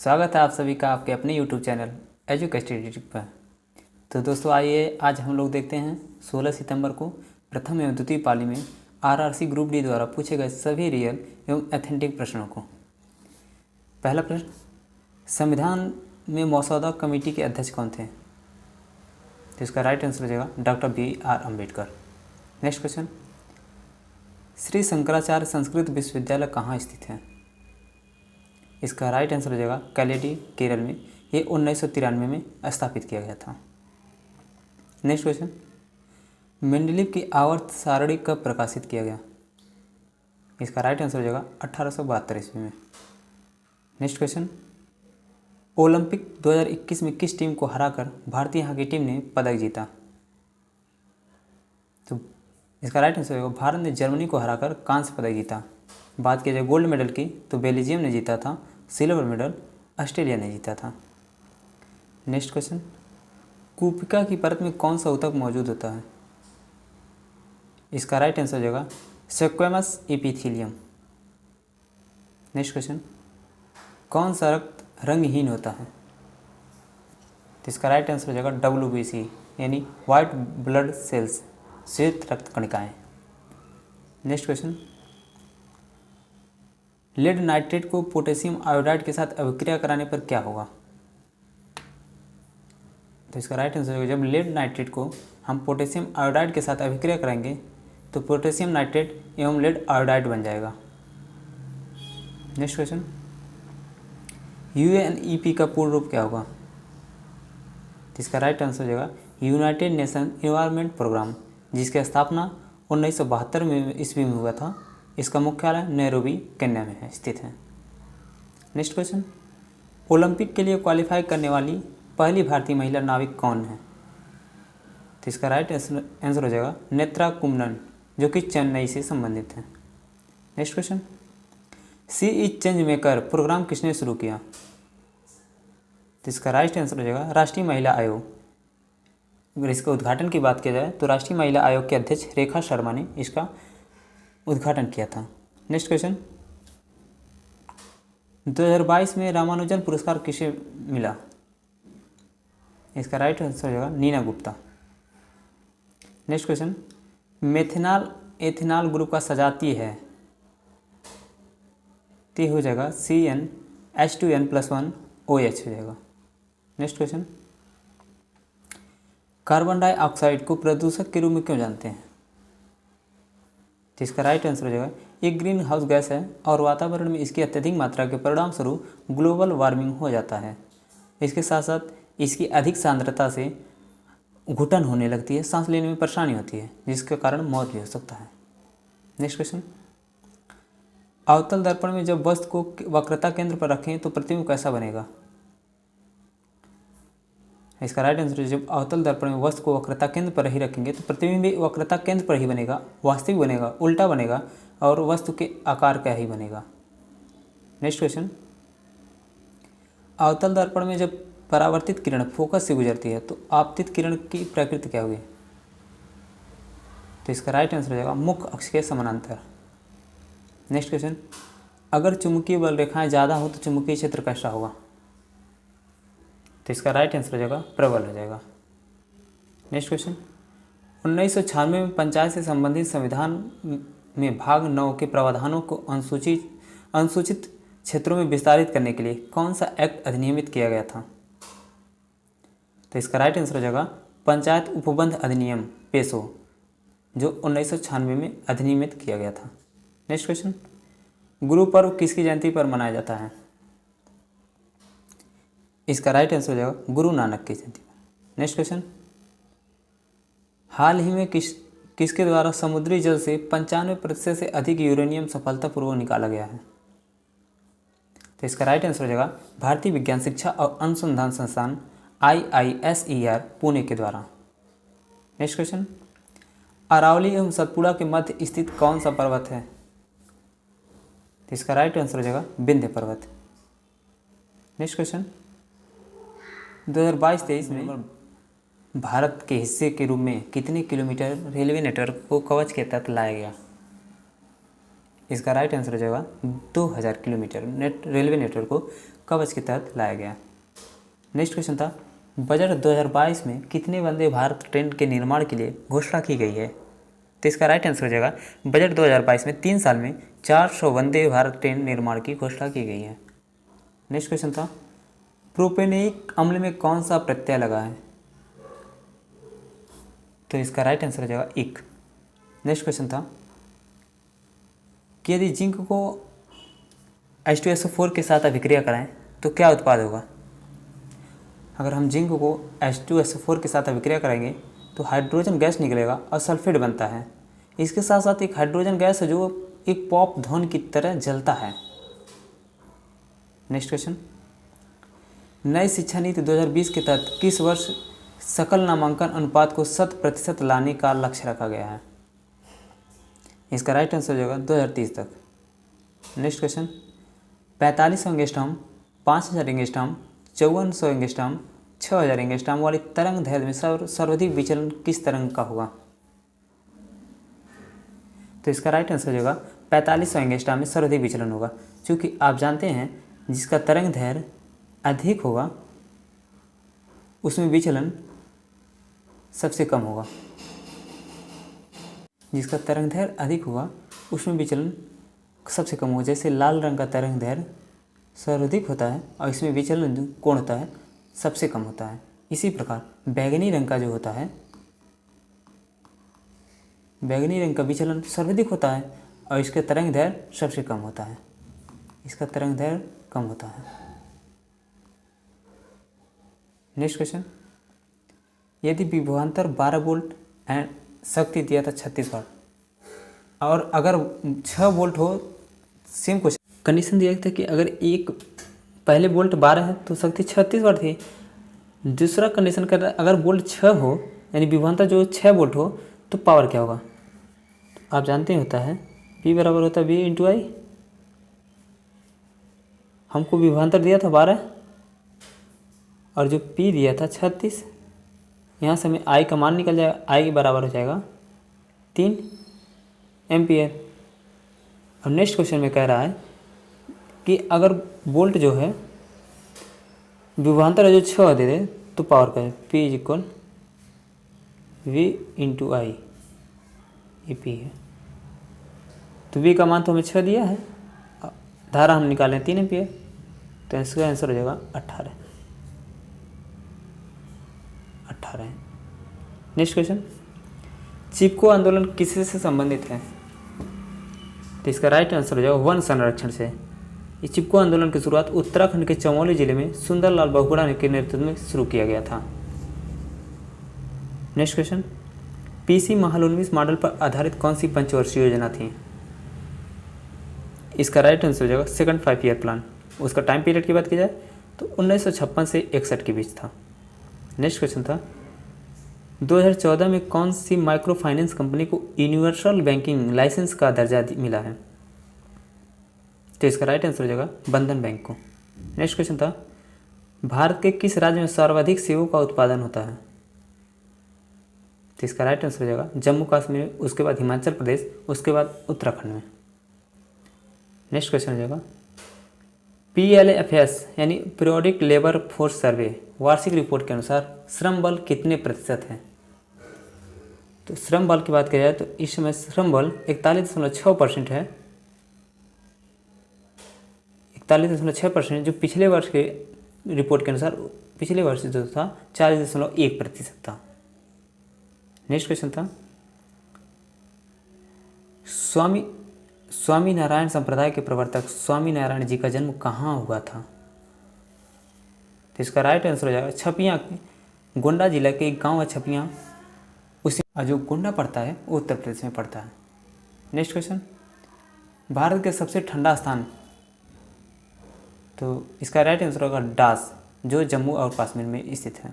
स्वागत है आप सभी का आपके अपने YouTube चैनल एजुकेस्टेड पर। तो दोस्तों आइए आज हम लोग देखते हैं 16 सितंबर को प्रथम एवं द्वितीय पाली में आरआरसी ग्रुप डी द्वारा पूछे गए सभी रियल एवं एथेंटिक प्रश्नों को। पहला प्रश्न, संविधान में मसौदा कमेटी के अध्यक्ष कौन थे? तो इसका राइट आंसर हो जाएगा doctor BR Ambedkar. Next question, Shri Shankaracharya Sanskrit विश्वविद्यालय कहाँ स्थित है? इसका राइट आंसर हो जाएगा कैलेडी, केरल में। ये 1993 में स्थापित किया गया था। नेक्स्ट क्वेश्चन, मेंडलीव की आवर्त सारणी कब प्रकाशित किया गया? इसका राइट आंसर हो जाएगा 1872 ईस्वी में। नेक्स्ट क्वेश्चन, ओलंपिक 2021 में किस टीम को हराकर भारतीय हॉकी टीम ने पदक जीता? तो इसका राइट आंसर होगा भारत ने जर्मनी को हराकर कांस्य पदक जीता। बात की जाए गोल्ड मेडल की तो बेल्जियम ने जीता था, सिल्वर मेडल ऑस्ट्रेलिया ने जीता था। नेक्स्ट क्वेश्चन, कूपिका की परत में कौन सा ऊतक मौजूद होता है? इसका राइट आंसर हो जाएगा स्क्वैमस एपिथेलियम। नेक्स्ट क्वेश्चन, कौन सा रक्त रंगहीन होता है? तो इसका राइट आंसर हो जाएगा WBC यानी वाइट ब्लड सेल्स, श्वेत रक्त कणिकाएं। नेक्स्ट क्वेश्चन, लेड नाइट्रेट को पोटेशियम आयोडाइड के साथ अभिक्रिया कराने पर क्या होगा? तो इसका राइट आंसर होगा जब लेड नाइट्रेट को हम पोटेशियम आयोडाइड के साथ अभिक्रिया कराएंगे तो पोटेशियम नाइट्रेट एवं लेड आयोडाइड बन जाएगा। नेक्स्ट क्वेश्चन, UNEP का पूर्ण रूप क्या होगा? तो इसका राइट आंसर हो जाएगा यूनाइटेड नेशन एनवायरनमेंट प्रोग्राम, जिसकी स्थापना 1972 में ईस्वी में हुआ था। इसका मुख्यालय नैरोबी, केन्या में है स्थित है। नेक्स्ट क्वेश्चन, ओलंपिक के लिए क्वालिफाई करने वाली पहली भारतीय महिला नाविक कौन है? तो इसका राइट आंसर हो जाएगा नेत्रा कुम्मनन, जो कि चेन्नई से संबंधित है। Next question, C is change maker program किसने शुरू किया? तो इसका राइट आंसर हो जाएगा राष्ट्रीय महिला आयोग। अगर इसका उद्घाटन की बात की जाए तो राष्ट्रीय महिला आयोग के अध्यक्ष रेखा शर्मा ने इसका उद्घाटन किया था। नेक्स्ट क्वेश्चन, 2022 में रामानुजन पुरस्कार किसे मिला? इसका राइट आंसर हो जाएगा Neena Gupta. Next question, methanol ethanol group का सजातीय है? तो हो जाएगा CnH2n+1 OH हो जाएगा। नेक्स्ट क्वेश्चन, कार्बन डाइऑक्साइड को प्रदूषक के रूप में क्यों जानते हैं? तो इसका राइट आंसर हो जाएगा एक ग्रीन हाउस गैस है और वातावरण में इसकी अत्यधिक मात्रा के परिणाम स्वरूप ग्लोबल वार्मिंग हो जाता है। इसके साथ साथ इसकी अधिक सांद्रता से घुटन होने लगती है, सांस लेने में परेशानी होती है, जिसके कारण मौत भी हो सकता है। नेक्स्ट क्वेश्चन, अवतल दर्पण में जब वस्तु को वक्रता केंद्र पर रखें तो प्रतिबिंब कैसा बनेगा? इसका राइट आंसर है जब अवतल दर्पण में वस्तु को वक्रता केंद्र पर ही रखेंगे तो प्रतिबिंब भी वक्रता केंद्र पर ही बनेगा, वास्तविक बनेगा, उल्टा बनेगा और वस्तु के आकार का ही बनेगा। नेक्स्ट क्वेश्चन, अवतल दर्पण में जब परावर्तित किरण फोकस से गुजरती है तो आपतित किरण की प्रकृति क्या होगी? तो इसका राइट आंसर हो जाएगा मुख्य अक्ष के समानांतर। नेक्स्ट क्वेश्चन, अगर चुंबकीय बल रेखाएं ज़्यादा हो तो चुंबकीय क्षेत्र कैसा होगा? तो इसका राइट आंसर हो जाएगा प्रबल हो जाएगा। नेक्स्ट क्वेश्चन, 1996 में पंचायत से संबंधित संविधान में भाग 9 के प्रावधानों को अनुसूचित क्षेत्रों में विस्तारित करने के लिए कौन सा एक्ट अधिनियमित किया गया था? तो इसका राइट आंसर हो जाएगा पंचायत उपबंध अधिनियम पेशो, जो 1996 में अधिनियमित किया गया था। नेक्स्ट क्वेश्चन, गुरु पर्व किसकी जयंती पर मनाया जाता है? इसका राइट आंसर हो जाएगा गुरु नानक की जयंती पर। नेक्स्ट क्वेश्चन, हाल ही में किसके द्वारा समुद्री जल से 95% से अधिक यूरेनियम सफलतापूर्वक निकाला गया है? तो इसका राइट आंसर हो जाएगा भारतीय विज्ञान शिक्षा और अनुसंधान संस्थान IISER पुणे के द्वारा। नेक्स्ट क्वेश्चन, अरावली एवं सतपुड़ा के मध्य स्थित कौन सा पर्वत है? तो इसका राइट आंसर हो जाएगा विंध्य पर्वत। नेक्स्ट क्वेश्चन, 2022-23 में भारत के हिस्से के रूप में कितने किलोमीटर रेलवे नेटवर्क को कवच के तहत लाया गया? इसका राइट आंसर हो जाएगा 2000 किलोमीटर रेलवे नेटवर्क को कवच के तहत लाया गया। नेक्स्ट क्वेश्चन था, बजट 2022 में कितने वंदे भारत ट्रेन के निर्माण के लिए घोषणा की गई है? तो इसका राइट आंसर हो जाएगा बजट 2022 में 3 साल में 400 वंदे भारत ट्रेन निर्माण की घोषणा की गई है। नेक्स्ट क्वेश्चन था, प्रोपेनिक अम्ल में कौन सा प्रत्यय लगा है? तो इसका राइट आंसर हो जाएगा इक। नेक्स्ट क्वेश्चन था कि यदि जिंक को H2SO4 के साथ अभिक्रिया कराएं तो क्या उत्पाद होगा? अगर हम जिंक को H2SO4 के साथ अभिक्रिया कराएंगे तो हाइड्रोजन गैस निकलेगा और सल्फेट बनता है। इसके साथ साथ एक हाइड्रोजन गैस है जो एक पॉप धून की तरह जलता है। नेक्स्ट क्वेश्चन, नई शिक्षा नीति 2020 के तहत किस वर्ष सकल नामांकन अनुपात को 100% लाने का लक्ष्य रखा गया है? इसका राइट आंसर हो जाएगा 2030 तक। Next question, 4500 angstrom, 5000 angstrom, 5400 angstrom, 6000 angstrom वाली तरंग दैर्ध्य में सर्वाधिक विचलन किस तरंग का होगा? तो इसका राइट आंसर हो जाएगा 4500 एंगस्ट्रॉम में सर्वाधिक विचलन होगा, क्योंकि आप जानते हैं जिसका तरंग दैर्ध्य अधिक होगा उसमें विचलन सबसे कम होगा। जिसका तरंग दैर्ध्य अधिक होगा उसमें विचलन सबसे कम होगा। जैसे लाल रंग का तरंग दैर्ध्य सर्वाधिक होता है और इसमें विचलन जो कोण होता है सबसे कम होता है। इसी प्रकार बैंगनी रंग का जो होता है, बैंगनी रंग का विचलन सर्वाधिक होता है और इसका तरंग दैर्ध्य सबसे कम होता है। इसका तरंग दैर्ध्य कम होता है। नेक्स्ट क्वेश्चन, यदि विभवांतर 12 वोल्ट एंड शक्ति दिया था 36 वाट और अगर 6 वोल्ट हो, सेम क्वेश्चन कंडीशन दिया था कि अगर एक पहले वोल्ट 12 है तो शक्ति 36 वाट थी। दूसरा कंडीशन कर रहा है अगर वोल्ट 6 हो यानी विभवांतर जो 6 वोल्ट हो तो पावर क्या होगा? तो आप जानते हैं होता है P बराबर होता है V इंटू आई। हमको विभवांतर दिया था 12 और जो P दिया था 36। यहाँ से हमें I का मान निकल जाएगा, I के बराबर हो जाएगा 3 एम्पियर। अब नेक्स्ट क्वेश्चन में कह रहा है कि अगर वोल्ट जो है विभवांतर जो 6 दे दे तो पावर का है P is equal V into I, ये P है। तो V का मान तो हमें 6 दिया है, धारा हम निकालें 3 एम्पियर, तो इसका आंसर हो जाएगा 18। नेक्स्ट क्वेश्चन, चिपको आंदोलन किससे से संबंधित है? तो इसका राइट आंसर हो जाएगा वन संरक्षण से। इस चिपको आंदोलन की शुरुआत उत्तराखंड के चमोली जिले में सुंदरलाल बहुगुणा के नेतृत्व में शुरू किया गया था। नेक्स्ट क्वेश्चन, PC महल 19 मॉडल पर आधारित कौन सी पंचवर्षीय योजना थी? इसका राइट आंसर हो जाएगा सेकंड 5 ईयर प्लान। उसका टाइम पीरियड की बात की जाए तो 1956 से 61 के बीच था। नेक्स्ट क्वेश्चन था, 2014 में कौन सी माइक्रो फाइनेंस कंपनी को यूनिवर्सल बैंकिंग लाइसेंस का दर्जा मिला है? तो इसका राइट आंसर हो जाएगा बंधन बैंक को। नेक्स्ट क्वेश्चन था, भारत के किस राज्य में सर्वाधिक सेबों का उत्पादन होता है? तो इसका राइट आंसर हो जाएगा जम्मू कश्मीर, उसके बाद हिमाचल प्रदेश, उसके बाद उत्तराखंड में। नेक्स्ट क्वेश्चन हो जाएगा, PLFS यानी पीरियोडिक लेबर फोर्स सर्वे वार्षिक रिपोर्ट के अनुसार श्रम बल कितने प्रतिशत है? तो श्रम बल की बात की जाए तो इस समय श्रम बल 41.6% है। 41.6% जो पिछले वर्ष के रिपोर्ट के अनुसार पिछले वर्ष जो था 40.1% था। नेक्स्ट क्वेश्चन था, स्वामी नारायण संप्रदाय के प्रवर्तक स्वामी नारायण जी का जन्म कहाँ हुआ था? तो इसका राइट आंसर हो जाएगा छपियाँ, गोंडा जिला के एक गाँव है छपियाँ, उसी जो गोंडा पड़ता है वो उत्तर प्रदेश में पड़ता है। नेक्स्ट क्वेश्चन, भारत के सबसे ठंडा स्थान? तो इसका राइट आंसर होगा डास, जो जम्मू और कश्मीर में स्थित है।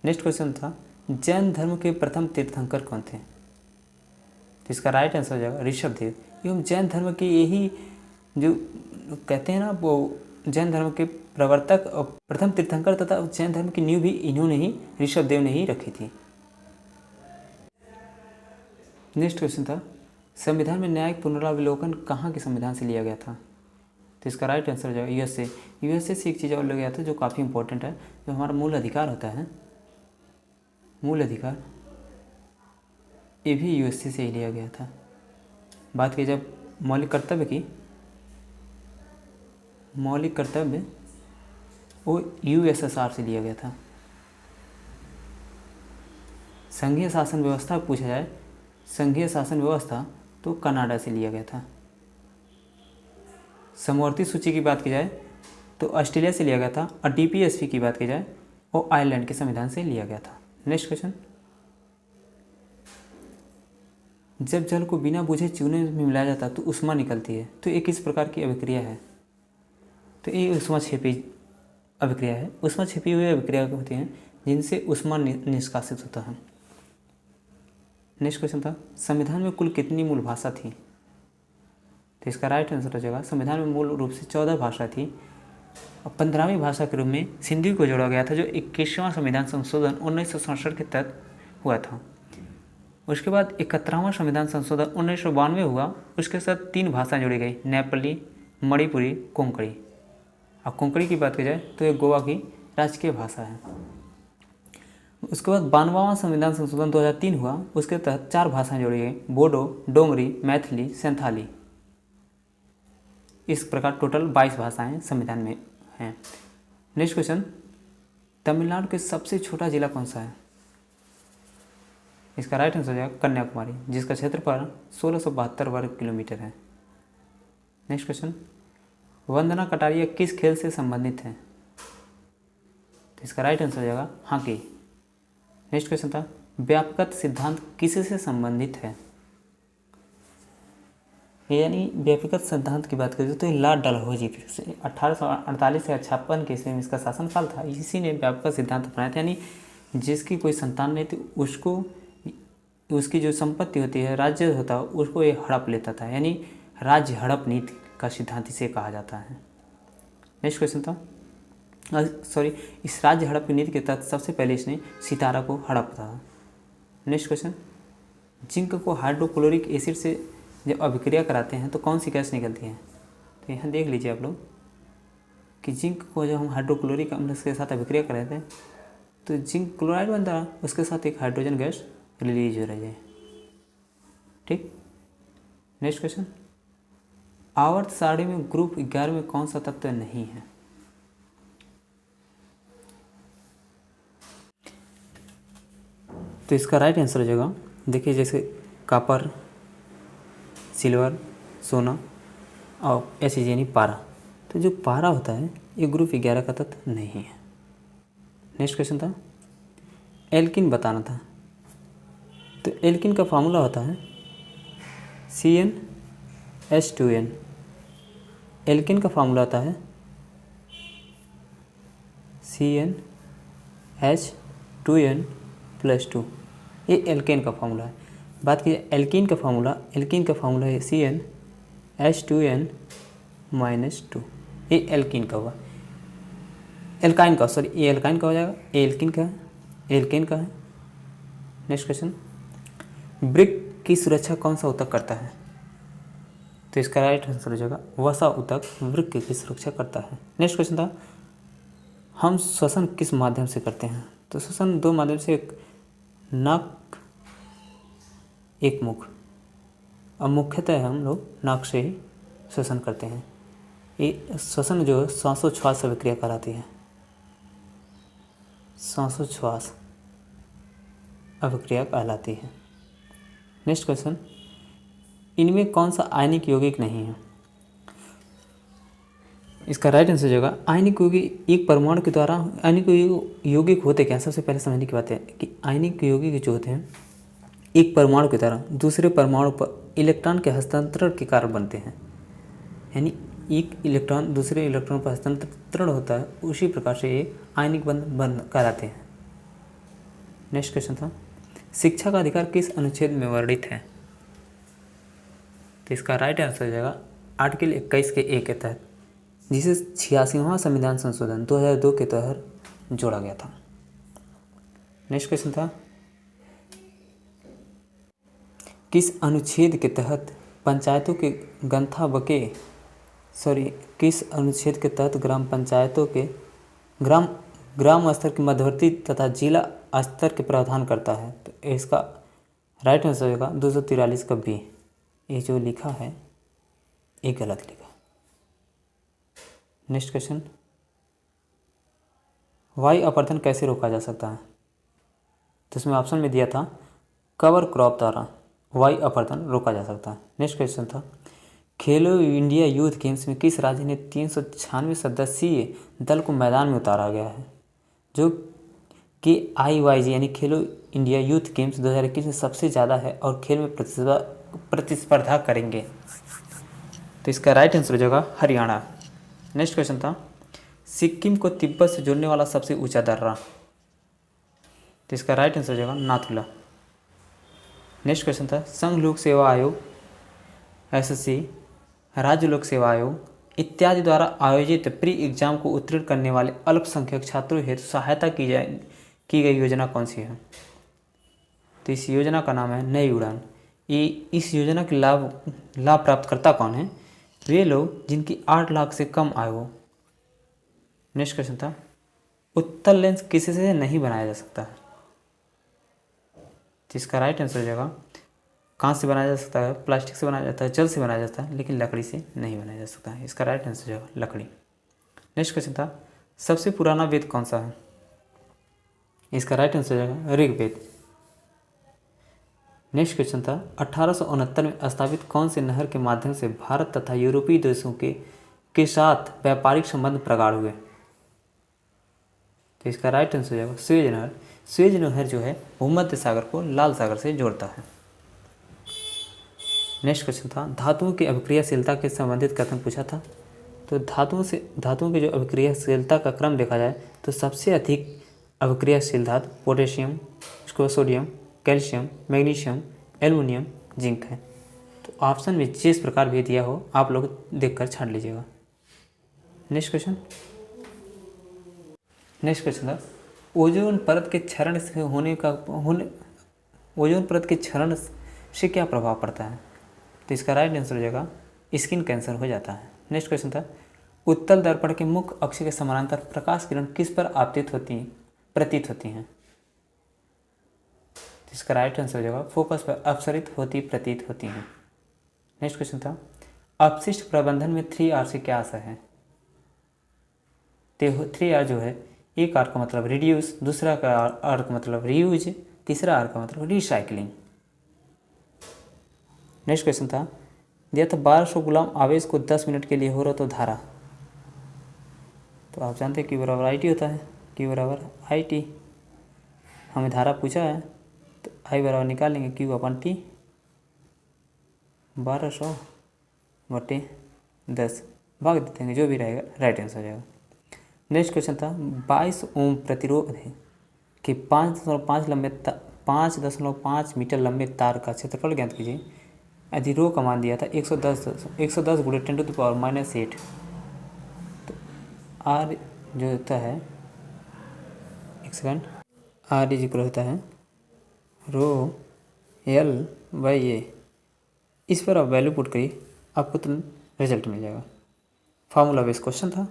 नेक्स्ट क्वेश्चन था, जैन धर्म के प्रथम तीर्थंकर कौन थे? तो इसका राइट आंसर हो जाएगा ऋषभदेव। एवं जैन धर्म के यही जो कहते हैं ना वो जैन धर्म के प्रवर्तक और प्रथम तीर्थंकर तथा जैन धर्म की नींव भी इन्होंने ही ऋषभदेव ने ही रखी थी। नेक्स्ट क्वेश्चन था, संविधान में न्यायिक पुनरावलोकन कहाँ के संविधान से लिया गया था? तो इसका राइट आंसर हो जाएगा यूएसए। यूएसए से एक चीज़ और लिया गया था जो काफ़ी इंपॉर्टेंट है, जो हमारा मूल अधिकार होता है, मूल अधिकार, ये भी यूएसए से ही लिया गया था। बात की जब मौलिक कर्तव्य की, मौलिक कर्तव्य वो यूएसएसआर से लिया गया था। संघीय शासन व्यवस्था पूछा जाए, संघीय शासन व्यवस्था तो कनाडा से लिया गया था। समवर्ती सूची की बात की जाए तो ऑस्ट्रेलिया से लिया गया था, और डीपीएसपी की बात की जाए वो आयरलैंड के संविधान से लिया गया था। नेक्स्ट क्वेश्चन, जब जल को बिना बुझे चूने में मिलाया जाता है तो ऊष्मा निकलती है, तो ये किस प्रकार की अभिक्रिया है? तो ये ऊष्माक्षेपी अभिक्रिया है। ऊष्मा छिपी हुई अभिक्रिया होती हैं जिनसे ऊष्मा निष्कासित होता है। नेक्स्ट क्वेश्चन था, संविधान में कुल कितनी मूल भाषा थी? तो इसका राइट आंसर हो जाएगा, संविधान में मूल रूप से 14 भाषा थी, और 15वीं भाषा के रूप में सिंधी को जोड़ा गया था, जो 21वां संविधान संशोधन 1967 के तहत हुआ था। उसके बाद 71वां संविधान संशोधन 1992 हुआ, उसके साथ 3 भाषाएं जोड़ी गई, नेपाली, मणिपुरी, कोंकणी। अब कोंकणी की बात की जाए तो ये गोवा की राजकीय भाषा है। उसके बाद 92वां संविधान संशोधन 2003 हुआ, उसके तहत 4 भाषाएं जोड़ी गई, बोडो, डोंगरी, मैथिली, संथाली। इस प्रकार टोटल 22 भाषाएं संविधान में हैं। नेक्स्ट क्वेश्चन, तमिलनाडु के सबसे छोटा जिला कौन सा है? इसका राइट आंसर हो जाएगा कन्याकुमारी, जिसका क्षेत्रफल 1672 वर्ग किलोमीटर है। नेक्स्ट क्वेश्चन, वंदना कटारिया किस खेल से संबंधित है? तो इसका राइट आंसर हो जाएगा हॉकी। नेक्स्ट क्वेश्चन था, व्यापकता सिद्धांत किससे संबंधित है? यानी व्यापकता सिद्धांत की बात करें तो ये लॉर्ड डलहौजी से 1848 से 56 के ईस्वी में इसका शासनकाल था। इसी ने व्यापकता सिद्धांत अपनाया था, यानी जिसकी कोई संतान नहीं थी उसको, उसकी जो संपत्ति होती है, राज्य होता है, उसको ये हड़प लेता था, यानी राज्य हड़प नीति का सिद्धांत इसे कहा जाता है। नेक्स्ट क्वेश्चन था, इस राज्य हड़प की नीति के तहत सबसे पहले इसने सितारा को हड़प था। नेक्स्ट क्वेश्चन, जिंक को हाइड्रोक्लोरिक एसिड से जब अभिक्रिया कराते हैं तो कौन सी गैस निकलती है? तो यहाँ देख लीजिए आप लोग कि जिंक को जब हम हाइड्रोक्लोरिक अम्ल के साथ अभिक्रिया कराते हैं तो जिंक क्लोराइड बनता है, उसके साथ एक हाइड्रोजन गैस रिलीज हो रही है। ठीक। नेक्स्ट क्वेश्चन, आवर्त सारणी में ग्रुप 11 में कौन सा तत्व नहीं है? तो इसका राइट आंसर हो जाएगा, देखिए जैसे कॉपर, सिल्वर, सोना और ऐसे यानी पारा। तो जो पारा होता है ये ग्रुप 11 का तत्व नहीं है। नेक्स्ट क्वेश्चन था, एल्किन बताना था। तो एल्किन का फार्मूला होता है CnH2n। एल्किन का फार्मूला होता है CnH2n+2। ये एल्केन का फार्मूला है। बात की एल्कीन का फार्मूला, एल्कीन का फार्मूला है CnH2n-2। ये एल्कीन का हुआ, एल्काइन का, सॉरी ये एल्काइन का हो जाएगा, ये एल्कीन का है, एल्केन का है। नेक्स्ट क्वेश्चन, वृक्क की सुरक्षा कौन सा ऊतक करता है? तो इसका राइट आंसर हो जाएगा वसा ऊतक वृक्क की सुरक्षा करता है। नेक्स्ट क्वेश्चन था, हम श्वसन किस माध्यम से करते हैं? तो श्वसन 2 माध्यम से, एक नाक, एक मुख। अब मुख्यतः हम लोग नाक से ही श्वसन करते हैं। ये श्वसन जो है श्वासोच्छ्वास अभिक्रिया कराती है, श्वासोच्छ्वास अभिक्रिया कहलाती है। नेक्स्ट क्वेश्चन, इनमें कौन सा आयनिक यौगिक नहीं है? इसका राइट आंसर हो जाएगा आयनिक यौगिक एक परमाणु के द्वारा। आयनिक यौगिक होते क्या? सबसे पहले समझने की बात है कि आयनिक यौगिक जो होते हैं एक परमाणु की तरह दूसरे परमाणु पर इलेक्ट्रॉन के हस्तांतरण के कारण बनते हैं, यानी एक इलेक्ट्रॉन दूसरे इलेक्ट्रॉन पर हस्तांतरण होता है, उसी प्रकार से ये आयनिक बंध कराते हैं। नेक्स्ट क्वेश्चन था, शिक्षा का अधिकार किस अनुच्छेद में वर्णित है? तो इसका राइट आंसर हो जाएगा आर्टिकल 21 के ए के तहत, जिसे 86वां संविधान संशोधन 2002 के तहत जोड़ा गया था। नेक्स्ट क्वेश्चन था, किस अनुच्छेद के तहत पंचायतों के किस अनुच्छेद के तहत ग्राम पंचायतों के ग्राम स्तर के मध्यवर्ती तथा जिला स्तर के प्रावधान करता है? तो इसका राइट आंसर होगा 243 का बी। ये जो लिखा है ये गलत लिखा। नेक्स्ट क्वेश्चन, वायु अपरदन कैसे रोका जा सकता है? तो इसमें ऑप्शन में दिया था कवर क्रॉप द्वारा वायु अपरदन रोका जा सकता है। नेक्स्ट क्वेश्चन था खेलो इंडिया यूथ गेम्स में किस राज्य ने 396 सदस्यीय दल को मैदान में उतारा गया है, जो कि IYG यानी खेलो इंडिया यूथ गेम्स 2021 में सबसे ज़्यादा है और खेल में प्रतिस्पर्धा करेंगे? तो इसका राइट आंसर हो जाएगा हरियाणा। नेक्स्ट क्वेश्चन था सिक्किम को तिब्बत से जोड़ने वाला सबसे ऊंचा दर्रा? तो इसका राइट आंसर हो जाएगा नाथुला। नेक्स्ट क्वेश्चन था संघ लोक सेवा आयोग, SSC, राज्य लोक सेवा आयोग इत्यादि द्वारा आयोजित प्री एग्जाम को उत्तीर्ण करने वाले अल्पसंख्यक छात्रों हेतु सहायता की गई योजना कौन सी है? तो इस योजना का नाम है नई उड़ान। ये इस योजना के लाभ प्राप्तकर्ता कौन है? वे लोग जिनकी 8 लाख से कम आय हो। नेक्स्ट क्वेश्चन था उत्तल लेंस किसी से नहीं बनाया जा सकता है? तो इसका राइट आंसर हो जाएगा कांच से बनाया जा सकता है, प्लास्टिक से बनाया जाता है, जल से बनाया जाता है, लेकिन लकड़ी से नहीं बनाया जा सकता है। इसका राइट आंसर हो जाएगा लकड़ी। नेक्स्ट क्वेश्चन था सबसे पुराना वेद कौन सा है? इसका राइट आंसर हो जाएगा ऋग्वेद। नेक्स्ट क्वेश्चन था 1869 में स्थापित कौन से नहर के माध्यम से भारत तथा यूरोपीय देशों के साथ व्यापारिक संबंध प्रगाढ़ हुए? तो इसका राइट आंसर हो जाएगा सुएज नहर। सुएज नहर जो है भूमध्य सागर को लाल सागर से जोड़ता है। नेक्स्ट क्वेश्चन था धातुओं की अभिक्रियाशीलता के संबंधित कथन पूछा था। तो धातुओं की जो अभिक्रियाशीलता का क्रम देखा जाए तो सबसे अधिक अभिक्रियाशील धातु potassium, sodium, calcium, magnesium, aluminium, zinc है। तो ऑप्शन में जिस प्रकार भी दिया हो आप लोग देखकर छांट लीजिएगा। नेक्स्ट क्वेश्चन था ओजोन परत के क्षरण से क्या प्रभाव पड़ता है? तो इसका राइट आंसर हो जाएगा स्किन कैंसर हो जाता है। नेक्स्ट क्वेश्चन था उत्तल दर्पण के मुख्य अक्ष के समानांतर प्रकाश किरण किस पर प्रतीत होती हैं? इसका राइट आंसर हो जाएगा फोकस पर अपसरित होती प्रतीत होती हैं। नेक्स्ट क्वेश्चन था अपशिष्ट प्रबंधन में 3R से क्या आशय है? 3R जो है एक R का मतलब रिड्यूस, दूसरा का R का मतलब रीयूज, तीसरा R का मतलब रिसाइकलिंग। नेक्स्ट क्वेश्चन था दिया था 1200 गुलाम आवेश को 10 मिनट के लिए हो रहा तो धारा। तो आप जानते हैं Q बराबर IT होता है। Q बराबर IT हमें धारा पूछा है तो I बराबर निकालेंगे Q अपन T 1200 बटे 10 भाग देते हैं, जो भी रहेगा राइट आंसर हो जाएगा। नेक्स्ट क्वेश्चन था 22 ओम प्रतिरोध है कि 5.5 मीटर लंबे तार का क्षेत्रफल ज्ञात कीजिए। यदि रो का मान दिया था 110 गुणे 10⁻⁸। तो R जो होता है एक सेकंड R इज इक्वल होता है रो L/A। इस पर आप वैल्यू पुट करिए आपको तुरंत रिजल्ट मिल जाएगा। फार्मूला बेस्ड क्वेश्चन था।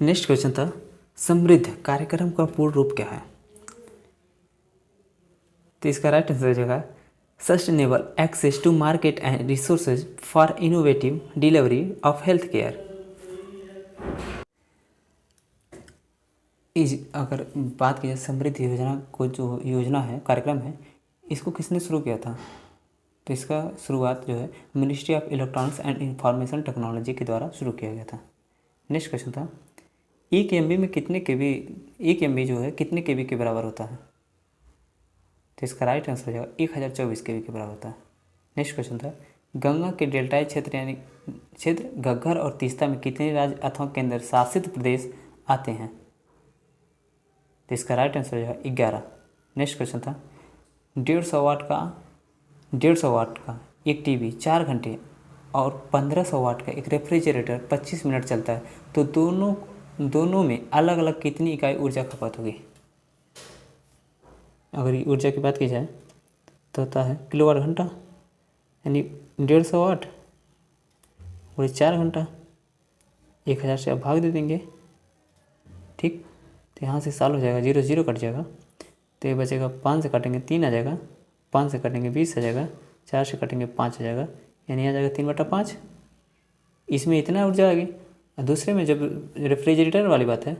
नेक्स्ट क्वेश्चन था समृद्ध कार्यक्रम का पूर्ण रूप क्या है? तो इसका राइट आंसर हो जाएगा sustainable access to market and resources for innovative delivery of health care. अगर बात की जाए समृद्ध योजना को, जो योजना है कार्यक्रम है, इसको किसने शुरू किया था? तो इसका शुरुआत जो है ministry of electronics and information technology के द्वारा शुरू किया गया था। नेक्स्ट क्वेश्चन था 1 MB में कितने KB, 1 MB जो है कितने KB के बराबर होता है? तो इसका राइट आंसर हो जाएगा 1024 KB के बराबर होता है। नेक्स्ट क्वेश्चन था गंगा के डेल्टाई क्षेत्र यानी क्षेत्र घग्गर और तीस्ता में कितने राज्य अथवा केंद्र शासित प्रदेश आते हैं? तो इसका राइट आंसर हो जाएगा 11। नेक्स्ट क्वेश्चन था 150 वाट का एक टीवी 4 घंटे और 1500 वाट का एक रेफ्रिजरेटर 25 मिनट चलता है, तो दोनों में अलग अलग कितनी इकाई ऊर्जा खपत होगी? अगर ऊर्जा की बात की जाए तो होता है किलोवाट घंटा, यानी 150 वाट और 4 घंटा। 1000 से आप भाग दे देंगे, ठीक। तो यहाँ से साल हो जाएगा, 0 0 कट जाएगा, तो ये बचेगा 5 से काटेंगे 3 आ जाएगा, 5 से काटेंगे 20 आ जाएगा, 4 से काटेंगे 5 आ जाएगा, यानी आ जाएगा 3/5। इसमें इतना ऊर्जा आ गई। और दूसरे में जब रेफ्रिजरेटर वाली बात है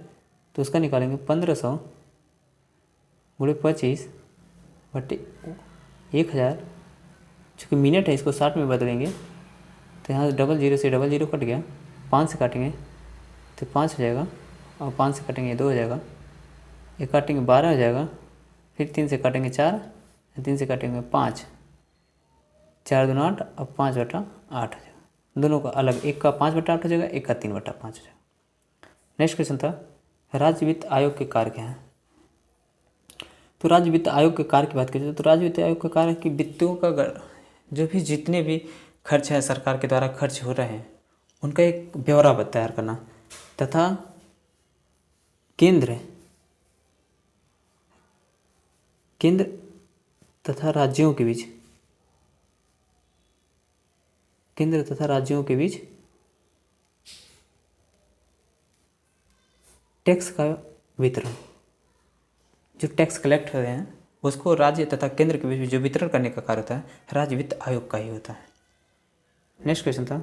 तो उसका निकालेंगे 1500 गुणे 25 बटे 1000, चूँकि मिनट है इसको 60 में बदलेंगे तो यहाँ 00 से 00 कट गया, 5 से काटेंगे तो 5 हो जाएगा, और 5 से काटेंगे 2 हो जाएगा, ये काटेंगे 12 हो जाएगा, फिर 3 से काटेंगे 4, 3 से काटेंगे 5, 4 दूना 8 और 5/8 हो जाएगा। दोनों का अलग, एक का 5/8 हो जाएगा, एक का 3/5 हो जाएगा। नेक्स्ट क्वेश्चन था, राज्य वित्त आयोग के कार्य क्या हैं। तो राज्य वित्त आयोग के कार्य की बात की जाए तो राज्य वित्त आयोग का कार्य है कि वित्तों का जो भी जितने भी खर्च है सरकार के द्वारा खर्च हो रहे हैं उनका एक ब्यौरा तैयार करना तथा केंद्र तथा राज्यों के बीच टैक्स का वितरण, जो टैक्स कलेक्ट हो रहे हैं उसको राज्य तथा केंद्र के बीच जो वितरण करने का कार्य होता है राज्य वित्त आयोग का ही होता है। नेक्स्ट क्वेश्चन था,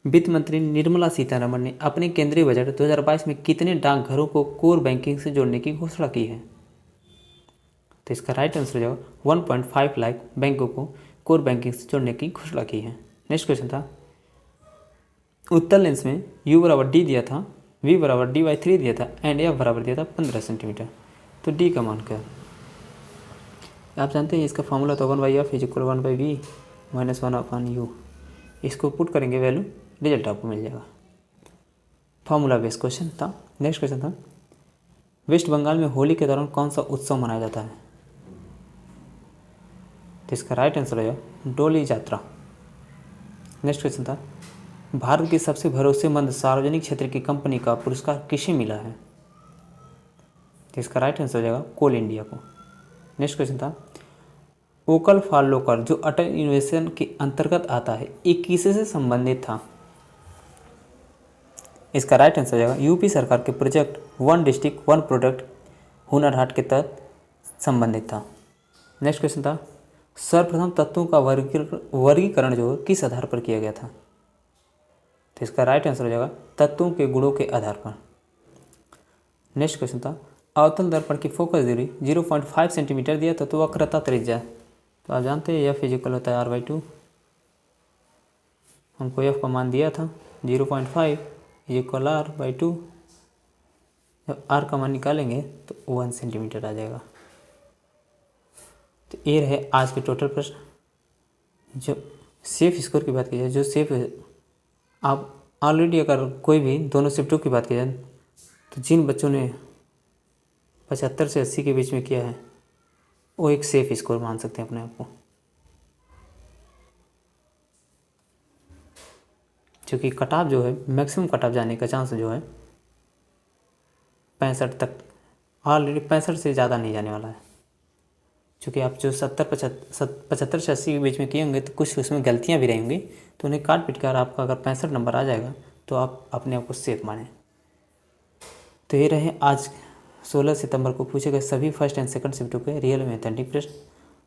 वित्त मंत्री निर्मला सीतारमण ने अपने केंद्रीय बजट 2022 में कितने डाकघरों को कोर बैंकिंग से जोड़ने की घोषणा की है। तो इसका राइट आंसर हो जाएगा 1.5 लाख बैंकों को कोर बैंकिंग से जोड़ने की घोषणा की है। नेक्स्ट क्वेश्चन था, उत्तल लेंस में u = d दिया था, v = d/3 दिया था एंड f बराबर दिया था 15 सेंटीमीटर। तो d का मान क्या है आप जानते हैं, इसका फॉर्मूला तो 1/f = 1/v - 1/u। इसको पुट करेंगे वैल्यू, रिजल्ट आपको मिल जाएगा। फॉर्मूला बेस्ड क्वेश्चन था। नेक्स्ट क्वेश्चन था, वेस्ट बंगाल में होली के दौरान कौन सा उत्सव मनाया जाता है। तो इसका राइट आंसर है डोली यात्रा। नेक्स्ट क्वेश्चन था, भारत की सबसे भरोसेमंद सार्वजनिक क्षेत्र की कंपनी का पुरस्कार किसे मिला है। तो इसका राइट आंसर हो जाएगा कोल इंडिया को। नेक्स्ट क्वेश्चन था, वोकल फॉर लोकल जो अटल इनोवेशन के अंतर्गत आता है ये किससे संबंधित था। इसका राइट आंसर हो जाएगा यूपी सरकार के project 1 district 1 product Hunar Haat के तहत संबंधित था। नेक्स्ट क्वेश्चन था, सर्वप्रथम तत्वों का वर्गीकरण जो किस आधार पर किया गया था। तो इसका राइट आंसर हो जाएगा तत्वों के गुणों के आधार पर। नेक्स्ट क्वेश्चन था, अवतल दर्पण की फोकस दूरी 0.5 सेंटीमीटर दिया था तो वक्रता त्रिज्या, तो आप जानते हैं f = होता है r/2। हमको f का मान दिया था 0.5 = r/2, जब r का मान निकालेंगे तो 1 सेंटीमीटर आ जाएगा। तो ये रहे आज के टोटल प्रश्न। जो सेफ स्कोर की बात की जाए, जो सेफ आप ऑलरेडी अगर कोई भी दोनों शिफ्टों की बात की जाए तो जिन बच्चों ने 75 से 80 के बीच में किया है वो एक सेफ स्कोर मान सकते हैं अपने आप को, क्योंकि कट ऑफ जो है मैक्सिमम कट ऑफ जाने का चांस जो है 65 तक, ऑलरेडी 65 से ज़्यादा नहीं जाने वाला है। क्योंकि आप जो 75 से 80 के बीच में किए होंगे तो कुछ उसमें गलतियाँ भी रहेंगी, तो उन्हें काट पीट कर आपका अगर 65 नंबर आ जाएगा तो आप अपने आप को सेफ मानें। तो ये रहे आज 16 सितंबर को पूछे गए सभी फर्स्ट एंड सेकंड शिफ्टों के रियल में ऑथेंटिक प्रश्न।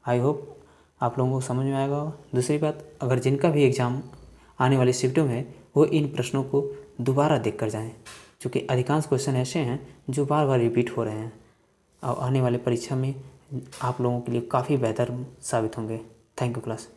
आई होप आप लोगों को समझ में आएगा। दूसरी बात, अगर जिनका भी एग्ज़ाम आने वाली शिफ्टों में वो इन प्रश्नों को दोबारा देख कर जाएँ, क्योंकि अधिकांश क्वेश्चन ऐसे हैं जो बार बार रिपीट हो रहे हैं और आने वाली परीक्षा में आप लोगों के लिए काफ़ी बेहतर साबित होंगे। Thank you class.